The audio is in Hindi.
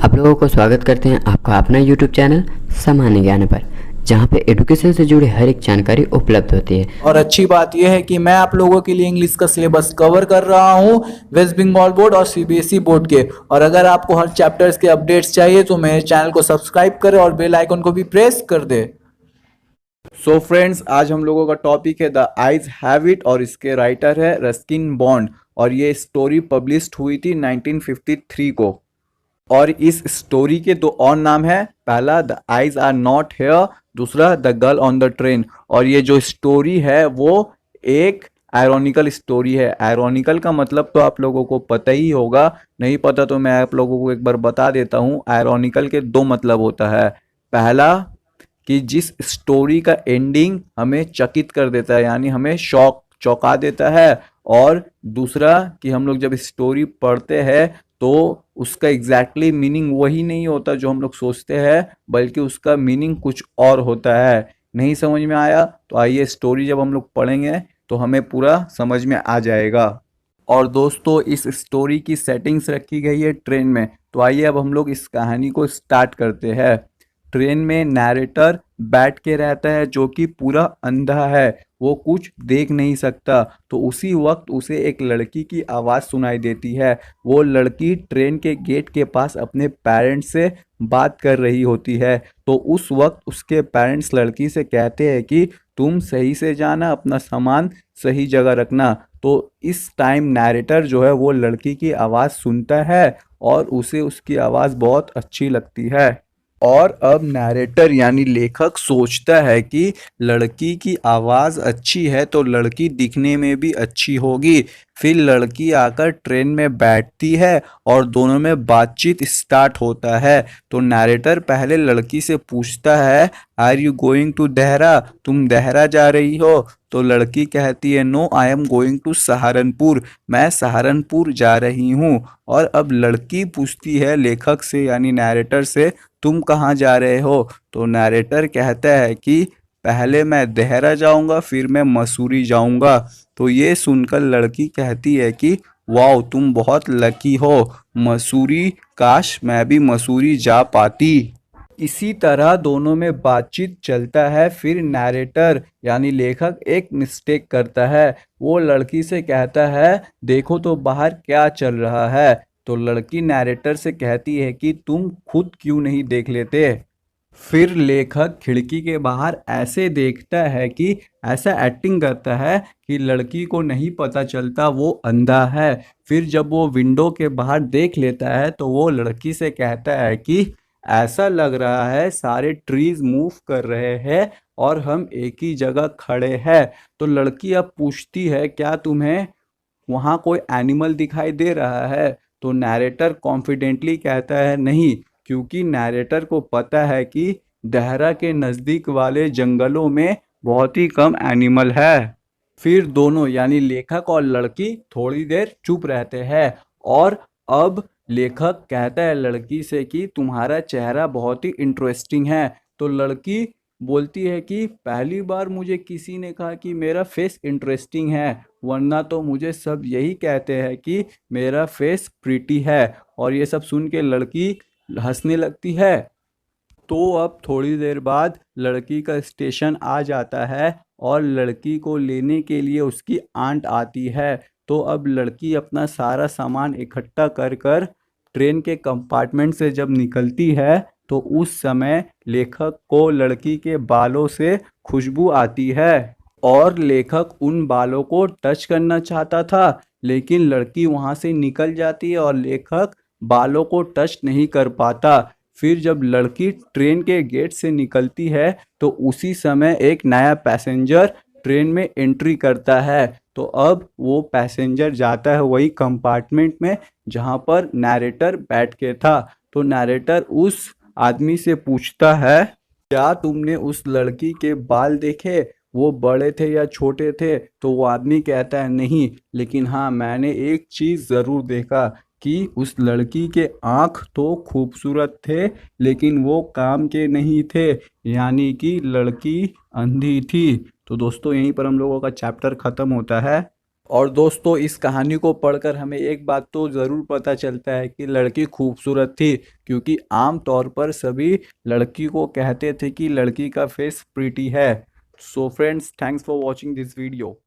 आप लोगों को स्वागत करते हैं आपका अपना YouTube चैनल सामान्य ज्ञान पर, जहां पे एडुकेशन से जुड़ी हर एक जानकारी उपलब्ध होती है। और अच्छी बात यह है कि मैं आप लोगों के लिए इंग्लिश का सिलेबस कवर कर रहा हूं वेस्ट बंगाल बोर्ड और सीबीएसई बोर्ड के। और अगर आपको हर चैप्टर्स के अपडेट्स चाहिए तो मेरे चैनल को सब्सक्राइब करें और बेल आइकन को भी प्रेस कर दे। सो फ्रेंड्स, आज हम लोगों का टॉपिक है द आइज हैव इट और इसके राइटर है रस्किन बॉन्ड। और ये स्टोरी पब्लिश्ड हुई थी 1953 को। और इस स्टोरी के दो और नाम है, पहला the eyes are not here, दूसरा the girl on the train. और ये जो स्टोरी है वो एक आयरॉनिकल स्टोरी है। आयरॉनिकल का मतलब तो आप लोगों को पता ही होगा, नहीं पता तो मैं आप लोगों को एक बार बता देता हूँ। आयरॉनिकल के दो मतलब होता है, पहला कि जिस स्टोरी का एंडिंग हमें चकित कर देता है, यानी हमें चौंका देता है। और दूसरा कि हम लोग जब स्टोरी पढ़ते हैं तो उसका एग्जैक्टली मीनिंग वही नहीं होता जो हम लोग सोचते हैं, बल्कि उसका मीनिंग कुछ और होता है। नहीं समझ में आया तो आइए स्टोरी जब हम लोग पढ़ेंगे तो हमें पूरा समझ में आ जाएगा। और दोस्तों, इस स्टोरी की सेटिंग्स रखी गई है ट्रेन में। तो आइए अब हम लोग इस कहानी को स्टार्ट करते हैं। ट्रेन में नैरेटर बैठ के रहता है जो कि पूरा अंधा है, वो कुछ देख नहीं सकता। तो उसी वक्त उसे एक लड़की की आवाज़ सुनाई देती है। वो लड़की ट्रेन के गेट के पास अपने पेरेंट्स से बात कर रही होती है। तो उस वक्त उसके पेरेंट्स लड़की से कहते हैं कि तुम सही से जाना, अपना सामान सही जगह रखना। तो इस टाइम नैरेटर जो है वो लड़की की आवाज़ सुनता है और उसे उसकी आवाज़ बहुत अच्छी लगती है। और अब नैरेटर यानी लेखक सोचता है कि लड़की की आवाज़ अच्छी है तो लड़की दिखने में भी अच्छी होगी। फिर लड़की आकर ट्रेन में बैठती है और दोनों में बातचीत स्टार्ट होता है। तो नैरेटर पहले लड़की से पूछता है, are you going to Dehra, तुम देहरा जा रही हो? तो लड़की कहती है, no I am going to Saharanpur, मैं सहारनपुर जा रही हूँ। और अब लड़की पूछती है लेखक से यानी नैरेटर से, तुम कहाँ जा रहे हो? तो नैरेटर कहता है कि पहले मैं देहरा जाऊंगा, फिर मैं मसूरी जाऊंगा। तो ये सुनकर लड़की कहती है कि वाओ, तुम बहुत लकी हो, मसूरी, काश मैं भी मसूरी जा पाती। इसी तरह दोनों में बातचीत चलता है। फिर नैरेटर यानी लेखक एक मिस्टेक करता है। वो लड़की से कहता है, देखो तो बाहर क्या चल रहा है। तो लड़की नैरेटर से कहती है कि तुम खुद क्यों नहीं देख लेते। फिर लेखक खिड़की के बाहर ऐसे देखता है कि ऐसा एक्टिंग करता है कि लड़की को नहीं पता चलता वो अंधा है। फिर जब वो विंडो के बाहर देख लेता है तो वो लड़की से कहता है कि ऐसा लग रहा है सारे ट्रीज मूव कर रहे हैं और हम एक ही जगह खड़े हैं। तो लड़की अब पूछती है, क्या तुम्हें वहाँ कोई एनिमल दिखाई दे रहा है? तो नैरेटर कॉन्फिडेंटली कहता है नहीं, क्योंकि नैरेटर को पता है कि देहरा के नज़दीक वाले जंगलों में बहुत ही कम एनिमल है। फिर दोनों यानी लेखक और लड़की थोड़ी देर चुप रहते हैं। और अब लेखक कहता है लड़की से कि तुम्हारा चेहरा बहुत ही इंटरेस्टिंग है। तो लड़की बोलती है कि पहली बार मुझे किसी ने कहा कि मेरा फेस इंटरेस्टिंग है, वरना तो मुझे सब यही कहते हैं कि मेरा फेस प्रीटी है। और ये सब सुन के लड़की हंसने लगती है। तो अब थोड़ी देर बाद लड़की का स्टेशन आ जाता है और लड़की को लेने के लिए उसकी आंट आती है। तो अब लड़की अपना सारा सामान इकट्ठा कर कर ट्रेन के कंपार्टमेंट से जब निकलती है तो उस समय लेखक को लड़की के बालों से खुशबू आती है। और लेखक उन बालों को टच करना चाहता था, लेकिन लड़की वहाँ से निकल जाती है और लेखक बालों को टच नहीं कर पाता। फिर जब लड़की ट्रेन के गेट से निकलती है तो उसी समय एक नया पैसेंजर ट्रेन में एंट्री करता है। तो अब वो पैसेंजर जाता है वही कंपार्टमेंट में जहाँ पर नैरेटर बैठ के था। तो नैरेटर उस आदमी से पूछता है, क्या तुमने उस लड़की के बाल देखे, वो बड़े थे या छोटे थे? तो वो आदमी कहता है नहीं, लेकिन हाँ मैंने एक चीज़ ज़रूर देखा कि उस लड़की के आँख तो खूबसूरत थे, लेकिन वो काम के नहीं थे, यानी कि लड़की अंधी थी। तो दोस्तों, यहीं पर हम लोगों का चैप्टर ख़त्म होता है। और दोस्तों इस कहानी को पढ़कर हमें एक बात तो ज़रूर पता चलता है कि लड़की खूबसूरत थी, क्योंकि आम तौर पर सभी लड़की को कहते थे कि लड़की का फेस प्रीटी है। So friends, thanks for watching this video.